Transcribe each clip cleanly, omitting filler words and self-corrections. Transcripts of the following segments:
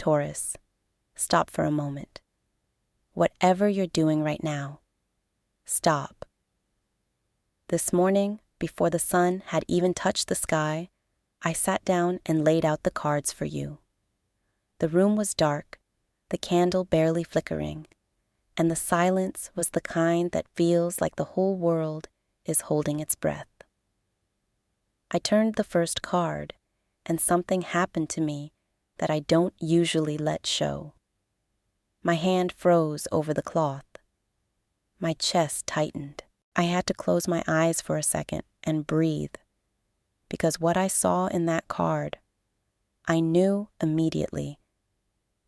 Taurus, stop for a moment. Whatever you're doing right now, stop. This morning, before the sun had even touched the sky, I sat down and laid out the cards for you. The room was dark, the candle barely flickering, and the silence was the kind that feels like the whole world is holding its breath. I turned the first card, and something happened to me that I don't usually let show. My hand froze over the cloth. My chest tightened. I had to close my eyes for a second and breathe, because what I saw in that card, I knew immediately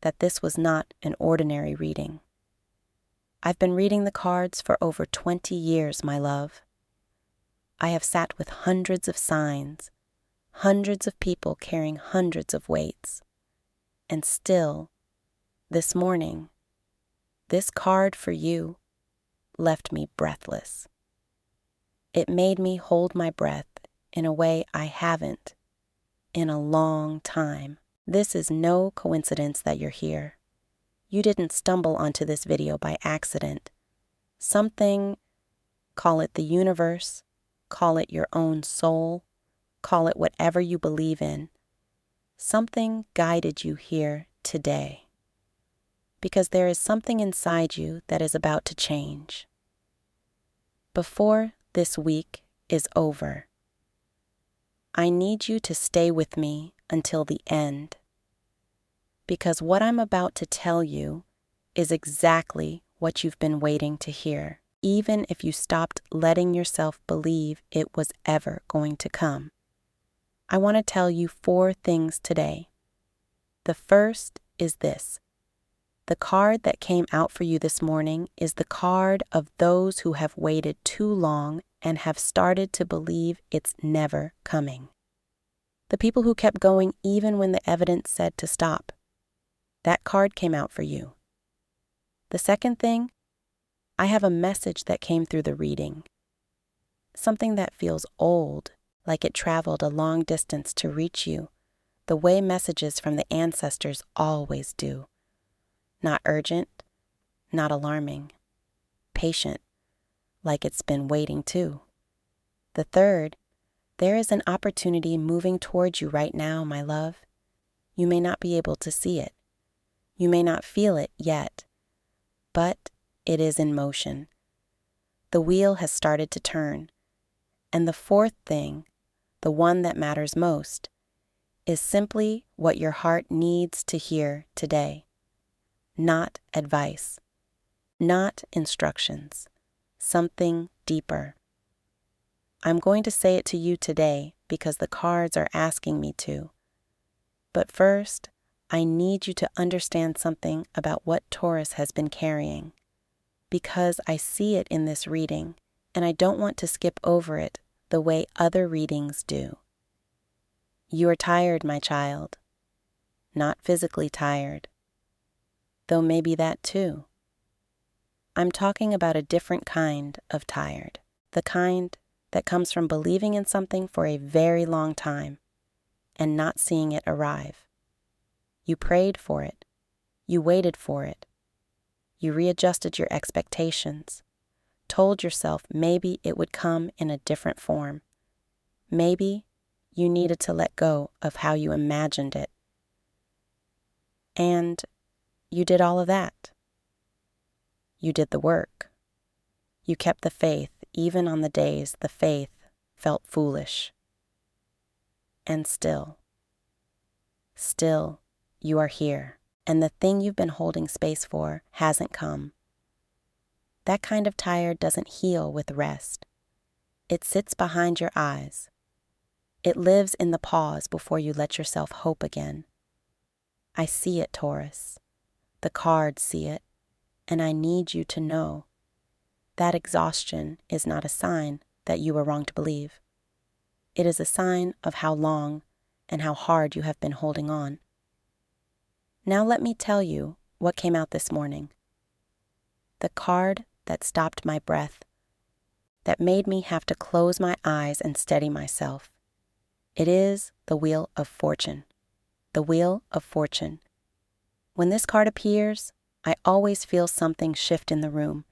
that this was not an ordinary reading. I've been reading the cards for over 20 years, my love. I have sat with hundreds of signs, hundreds of people carrying hundreds of weights, and still, this morning, this card for you left me breathless. It made me hold my breath in a way I haven't in a long time. This is no coincidence that you're here. You didn't stumble onto this video by accident. Something, call it the universe, call it your own soul, call it whatever you believe in, something guided you here today. Because there is something inside you that is about to change. Before this week is over, I need you to stay with me until the end, because what I'm about to tell you is exactly what you've been waiting to hear, even if you stopped letting yourself believe it was ever going to come. I want to tell you 4 things today. The first is this. The card that came out for you this morning is the card of those who have waited too long and have started to believe it's never coming. The people who kept going even when the evidence said to stop. That card came out for you. The second thing, I have a message that came through the reading. Something that feels old, like it traveled a long distance to reach you, the way messages from the ancestors always do. Not urgent, not alarming, patient, like it's been waiting too. The third, there is an opportunity moving towards you right now, my love. You may not be able to see it. You may not feel it yet, but it is in motion. The wheel has started to turn. And the fourth thing, the one that matters most, is simply what your heart needs to hear today. Not advice, not instructions, something deeper. I'm going to say it to you today because the cards are asking me to. But first, I need you to understand something about what Taurus has been carrying, because I see it in this reading, and I don't want to skip over it the way other readings do. You are tired, my child. Not physically tired, though maybe that too. I'm talking about a different kind of tired, the kind that comes from believing in something for a very long time and not seeing it arrive. You prayed for it. You waited for it. You readjusted your expectations, told yourself maybe it would come in a different form. Maybe you needed to let go of how you imagined it. And you did all of that. You did the work. You kept the faith even on the days the faith felt foolish. And still, you are here, and the thing you've been holding space for hasn't come. That kind of tired doesn't heal with rest. It sits behind your eyes. It lives in the pause before you let yourself hope again. I see it, Taurus. The cards see it, and I need you to know that exhaustion is not a sign that you were wrong to believe. It is a sign of how long and how hard you have been holding on. Now let me tell you what came out this morning. The card that stopped my breath, that made me have to close my eyes and steady myself. It is the Wheel of Fortune. The Wheel of Fortune. When this card appears, I always feel something shift in the room.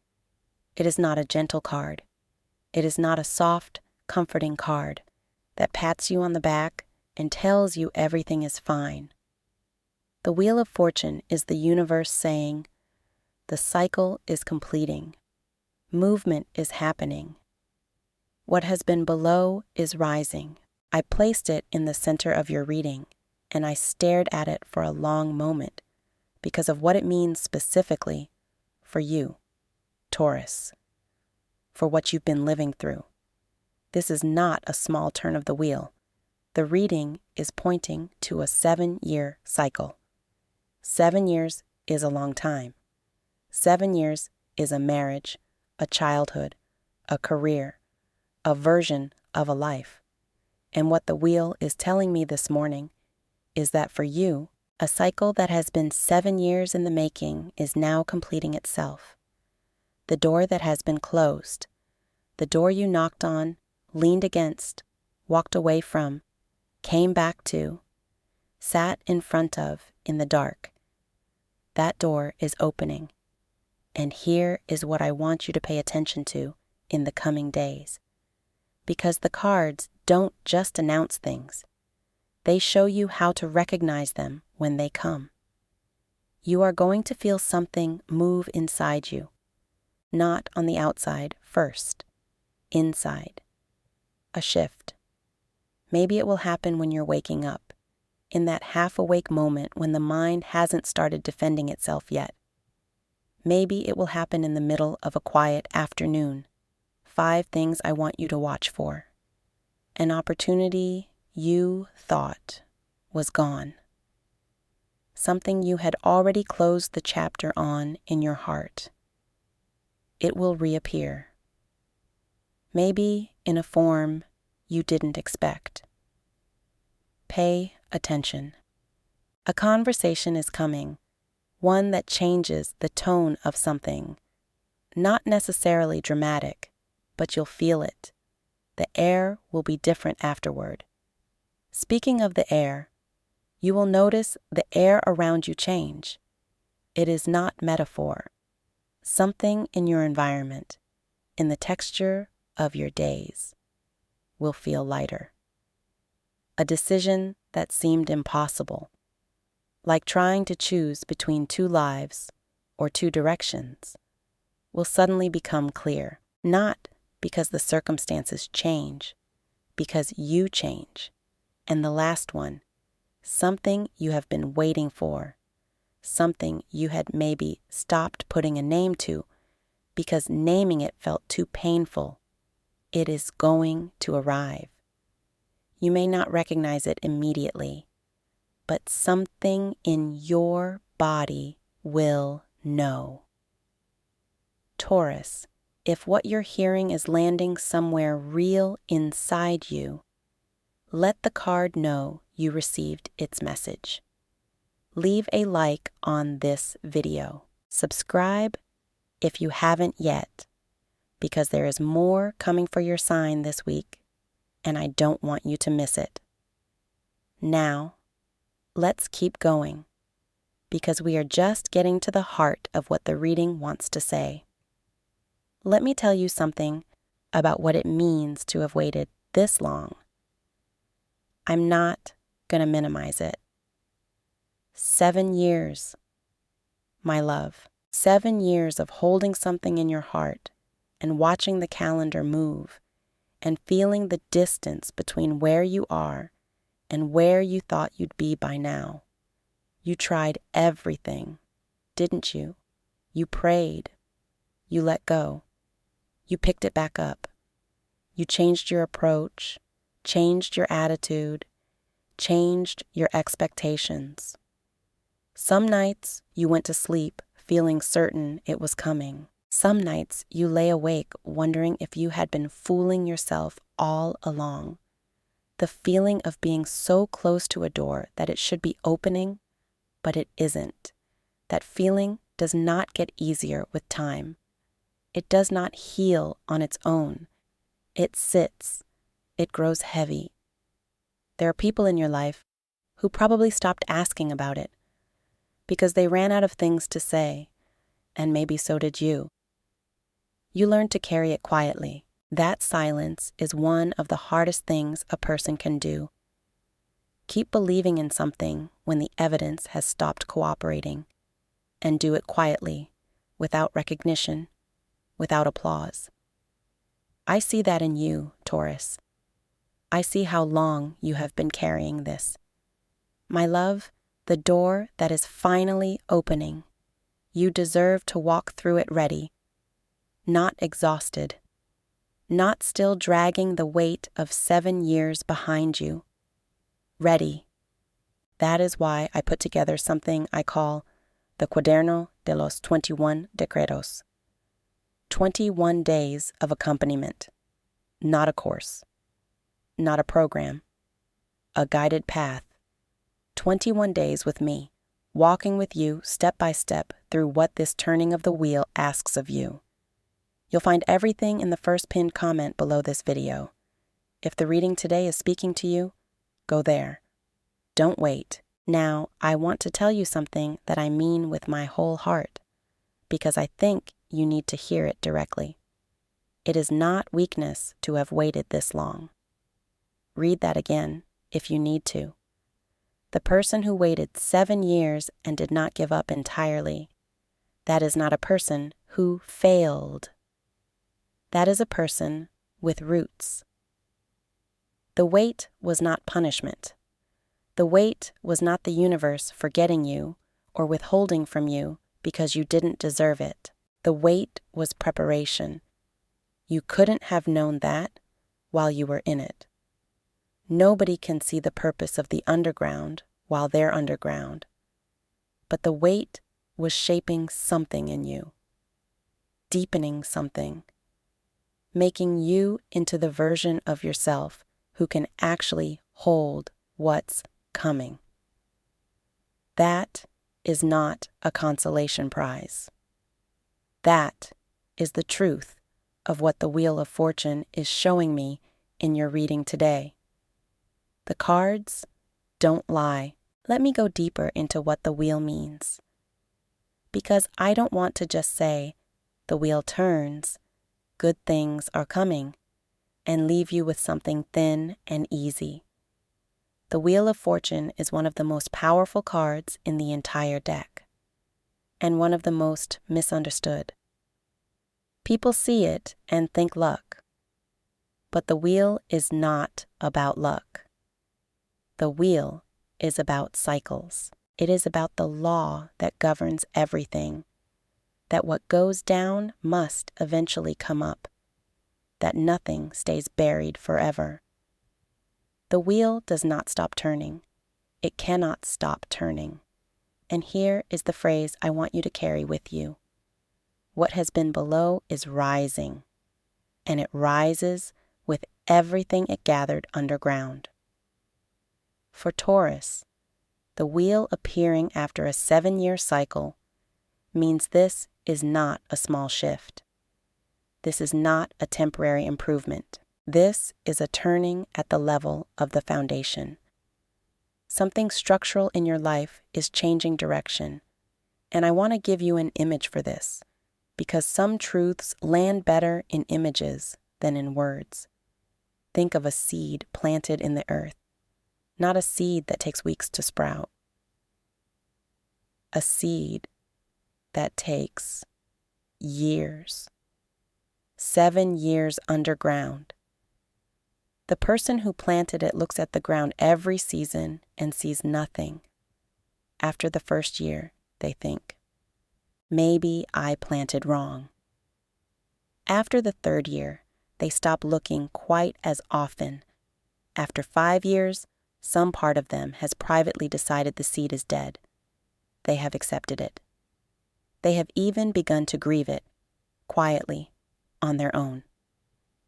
It is not a gentle card. It is not a soft, comforting card that pats you on the back and tells you everything is fine. The Wheel of Fortune is the universe saying, the cycle is completing. Movement is happening. What has been below is rising. I placed it in the center of your reading, and I stared at it for a long moment because of what it means specifically for you, Taurus, for what you've been living through. This is not a small turn of the wheel. The reading is pointing to a 7-year cycle. 7 years is a long time. 7 years is a marriage, a childhood, a career, a version of a life. And what the wheel is telling me this morning is that for you, a cycle that has been 7 years in the making is now completing itself. The door that has been closed, the door you knocked on, leaned against, walked away from, came back to, sat in front of in the dark, that door is opening. And here is what I want you to pay attention to in the coming days. Because the cards don't just announce things. They show you how to recognize them when they come. You are going to feel something move inside you. Not on the outside first. Inside. A shift. Maybe it will happen when you're waking up, in that half-awake moment when the mind hasn't started defending itself yet. Maybe it will happen in the middle of a quiet afternoon. 5 things I want you to watch for. An opportunity you thought was gone. Something you had already closed the chapter on in your heart. It will reappear. Maybe in a form you didn't expect. Pay attention. A conversation is coming, one that changes the tone of something. Not necessarily dramatic, but you'll feel it. The air will be different afterward. Speaking of the air, you will notice the air around you change. It is not metaphor. Something in your environment, in the texture of your days, will feel lighter. A decision that seemed impossible, like trying to choose between 2 lives or 2 directions, will suddenly become clear, not because the circumstances change, because you change. And the last one, something you have been waiting for, something you had maybe stopped putting a name to because naming it felt too painful. It is going to arrive. You may not recognize it immediately, but something in your body will know. Taurus, if what you're hearing is landing somewhere real inside you, let the card know you received its message. Leave a like on this video. Subscribe if you haven't yet, because there is more coming for your sign this week, and I don't want you to miss it. Now, let's keep going, because we are just getting to the heart of what the reading wants to say. Let me tell you something about what it means to have waited this long. I'm not going to minimize it. 7 years, my love. 7 years of holding something in your heart and watching the calendar move and feeling the distance between where you are and where you thought you'd be by now. You tried everything, didn't you? You prayed. You let go. You picked it back up. You changed your approach, changed your attitude, changed your expectations. Some nights you went to sleep feeling certain it was coming. Some nights you lay awake wondering if you had been fooling yourself all along. The feeling of being so close to a door that it should be opening, but it isn't. That feeling does not get easier with time. It does not heal on its own. It sits. It grows heavy. There are people in your life who probably stopped asking about it, because they ran out of things to say, and maybe so did you. You learned to carry it quietly. That silence is one of the hardest things a person can do. Keep believing in something when the evidence has stopped cooperating, and do it quietly, without recognition, without applause. I see that in you, Taurus. I see how long you have been carrying this. My love, the door that is finally opening. You deserve to walk through it ready, not exhausted, not still dragging the weight of 7 years behind you. Ready. That is why I put together something I call the Cuaderno de los 21 Decretos. 21 days of accompaniment, not a course, not a program, a guided path. 21 days with me, walking with you step by step through what this turning of the wheel asks of you. You'll find everything in the first pinned comment below this video. If the reading today is speaking to you, go there. Don't wait. Now, I want to tell you something that I mean with my whole heart, because I think you need to hear it directly. It is not weakness to have waited this long. Read that again, if you need to. The person who waited 7 years and did not give up entirely, that is not a person who failed. That is a person with roots. The wait was not punishment. The wait was not the universe forgetting you or withholding from you because you didn't deserve it. The wait was preparation. You couldn't have known that while you were in it. Nobody can see the purpose of the underground while they're underground. But the wait was shaping something in you, deepening something, making you into the version of yourself who can actually hold what's coming. That is not a consolation prize. That is the truth of what the Wheel of Fortune is showing me in your reading today. The cards don't lie. Let me go deeper into what the wheel means. Because I don't want to just say, the wheel turns, good things are coming, and leave you with something thin and easy. The Wheel of Fortune is one of the most powerful cards in the entire deck, and one of the most misunderstood. People see it and think luck, but the wheel is not about luck. The wheel is about cycles. It is about the law that governs everything, that what goes down must eventually come up, that nothing stays buried forever. The wheel does not stop turning. It cannot stop turning. And here is the phrase I want you to carry with you. What has been below is rising, and it rises with everything it gathered underground. For Taurus, the wheel appearing after a 7-year cycle means this is not a small shift. This is not a temporary improvement. This is a turning at the level of the foundation. Something structural in your life is changing direction, and I want to give you an image for this, because some truths land better in images than in words. Think of a seed planted in the earth, not a seed that takes weeks to sprout. A seed that takes years. 7 years underground. The person who planted it looks at the ground every season and sees nothing. After the first year, they think, maybe I planted wrong. After the 3rd year, they stop looking quite as often. After 5 years, some part of them has privately decided the seed is dead. They have accepted it. They have even begun to grieve it, quietly, on their own.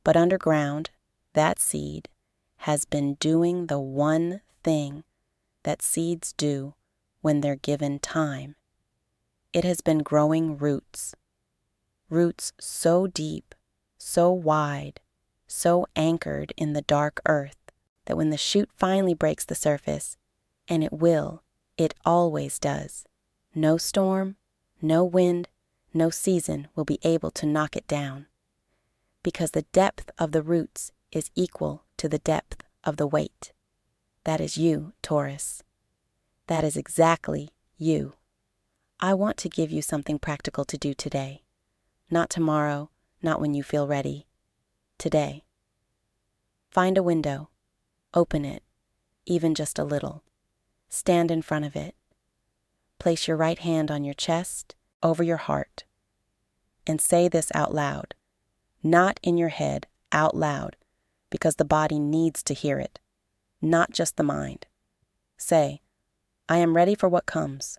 But underground, that seed has been doing the one thing that seeds do when they're given time. It has been growing roots. Roots so deep, so wide, so anchored in the dark earth that when the shoot finally breaks the surface, and it will, it always does, No storm, no wind, no season will be able to knock it down, because the depth of the roots is equal to the depth of the weight. That is you, Taurus. That is exactly you. I want to give you something practical to do today. Not tomorrow, not when you feel ready. Today. Find a window. Open it, even just a little. Stand in front of it. Place your right hand on your chest, over your heart, and say this out loud. Not in your head, out loud, because the body needs to hear it, not just the mind. Say, I am ready for what comes.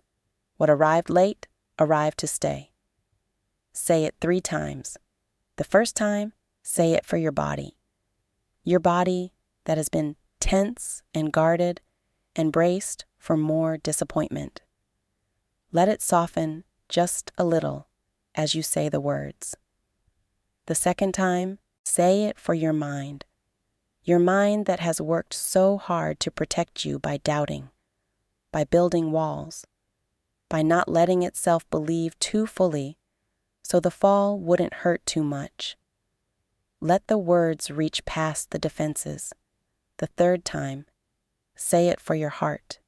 What arrived late, arrived to stay. Say it 3 times. The first time, say it for your body. Your body that has been tense and guarded and braced for more disappointment. Let it soften just a little as you say the words. The second time, say it for your mind that has worked so hard to protect you by doubting, by building walls, by not letting itself believe too fully so the fall wouldn't hurt too much. Let the words reach past the defenses. The third time, say it for your heart.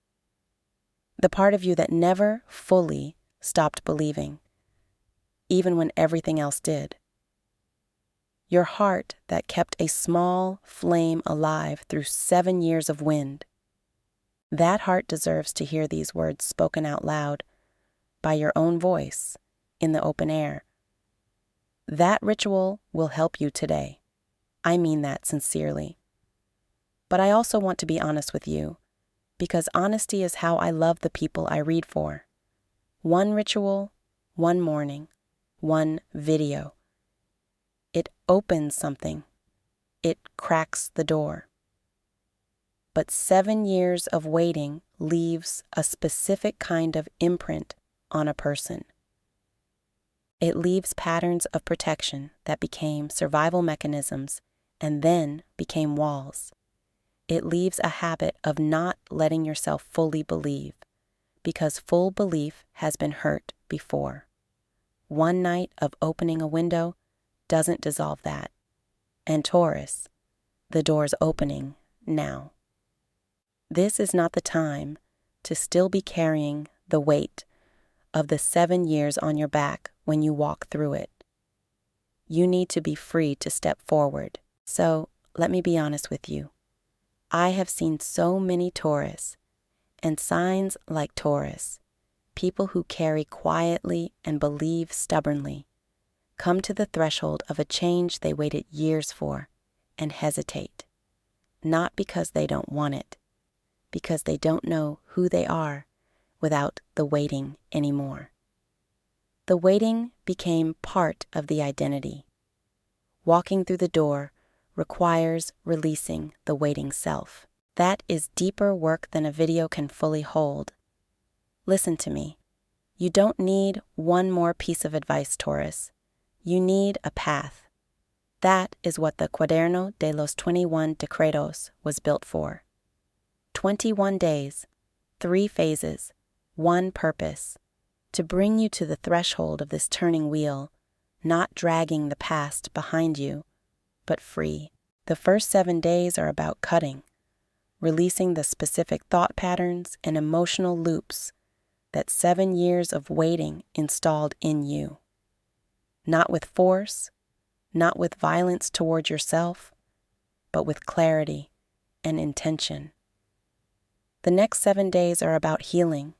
The part of you that never fully stopped believing, even when everything else did. Your heart that kept a small flame alive through 7 years of wind. That heart deserves to hear these words spoken out loud by your own voice in the open air. That ritual will help you today. I mean that sincerely. But I also want to be honest with you, because honesty is how I love the people I read for. 1 ritual, 1 morning, 1 video. It opens something. It cracks the door. But 7 years of waiting leaves a specific kind of imprint on a person. It leaves patterns of protection that became survival mechanisms and then became walls. It leaves a habit of not letting yourself fully believe, because full belief has been hurt before. 1 night of opening a window doesn't dissolve that. And Taurus, the door's opening now. This is not the time to still be carrying the weight of the 7 years on your back when you walk through it. You need to be free to step forward. So, let me be honest with you. I have seen so many Taurus and signs like Taurus, people who carry quietly and believe stubbornly, come to the threshold of a change they waited years for and hesitate, not because they don't want it, because they don't know who they are without the waiting anymore. The waiting became part of the identity. Walking through the door requires releasing the waiting self. That is deeper work than a video can fully hold. Listen to me. You don't need 1 more piece of advice, Taurus. You need a path. That is what the Cuaderno de los 21 Decretos was built for. 21 days, 3 phases, 1 purpose, to bring you to the threshold of this turning wheel, not dragging the past behind you, but free. The first 7 days are about cutting, releasing the specific thought patterns and emotional loops that 7 years of waiting installed in you. Not with force, not with violence toward yourself, but with clarity and intention. The next 7 days are about healing,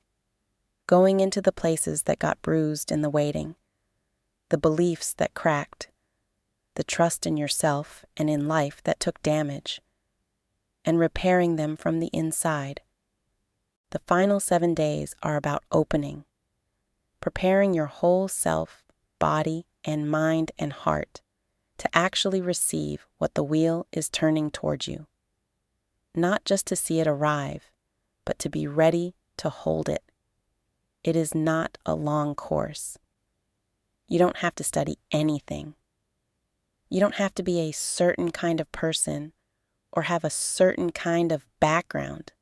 going into the places that got bruised in the waiting, the beliefs that cracked, the trust in yourself and in life that took damage, and repairing them from the inside. The final 7 days are about opening, preparing your whole self, body, and mind and heart to actually receive what the wheel is turning toward you. Not just to see it arrive, but to be ready to hold it. It is not a long course. You don't have to study anything. You don't have to be a certain kind of person or have a certain kind of background.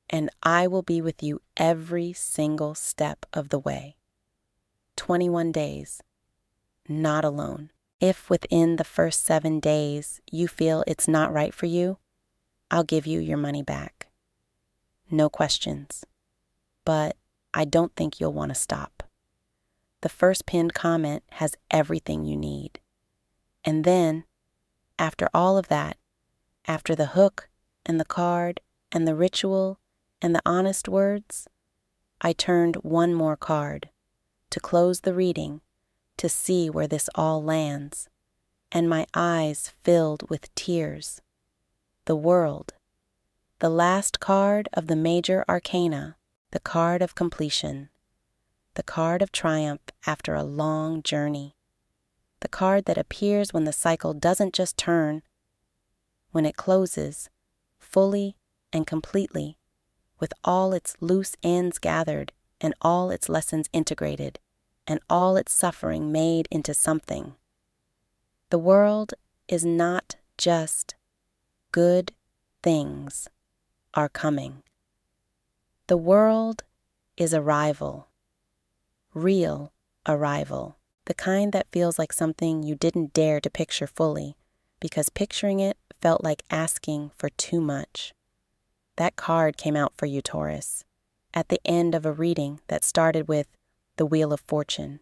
and I will be with you every single step of the way. 21 days, not alone. If within the first 7 days you feel it's not right for you, I'll give you your money back. No questions. But I don't think you'll want to stop. The first pinned comment has everything you need. And then, after all of that, after the hook and the card and the ritual and the honest words, I turned one more card to close the reading, to see where this all lands, and my eyes filled with tears. The world, the last card of the major arcana, the card of completion, the card of triumph after a long journey, the card that appears when the cycle doesn't just turn, when it closes, fully and completely, with all its loose ends gathered and all its lessons integrated and all its suffering made into something. The world is not just good things are coming. The world is arrival, real arrival, the kind that feels like something you didn't dare to picture fully because picturing it felt like asking for too much. That card came out for you, Taurus, at the end of a reading that started with the Wheel of Fortune.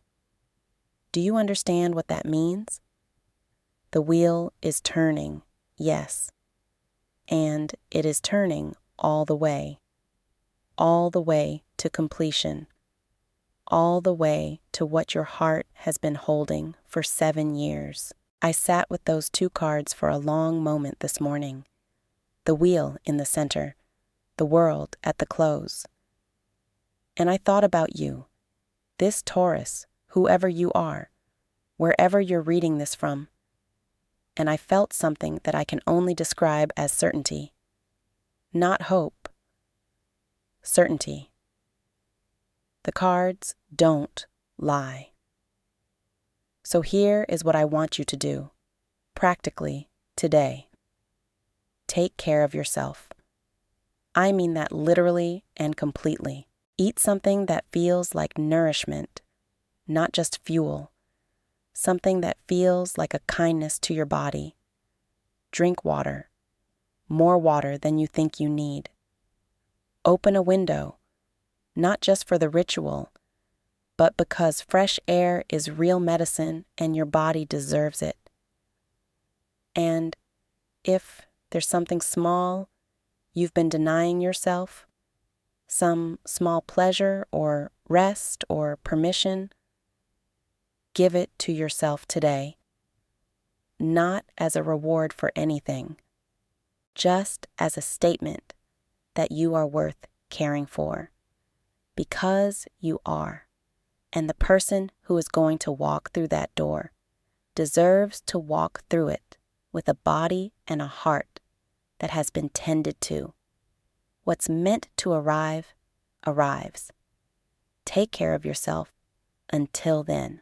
Do you understand what that means? The wheel is turning, yes, and it is turning all the way to completion, all the way to what your heart has been holding for 7 years. I sat with those 2 cards for a long moment this morning, the wheel in the center, the world at the close. And I thought about you, this Taurus, whoever you are, wherever you're reading this from, and I felt something that I can only describe as certainty. Not hope. Certainty. The cards don't lie. So here is what I want you to do, practically, today. Take care of yourself. I mean that literally and completely. Eat something that feels like nourishment, not just fuel. Something that feels like a kindness to your body. Drink water, more water than you think you need. Open a window, not just for the ritual, but because fresh air is real medicine and your body deserves it. And if there's something small you've been denying yourself, some small pleasure or rest or permission, give it to yourself today, not as a reward for anything, just as a statement that you are worth caring for, because you are, and the person who is going to walk through that door deserves to walk through it with a body and a heart that has been tended to. What's meant to arrive, arrives. Take care of yourself until then.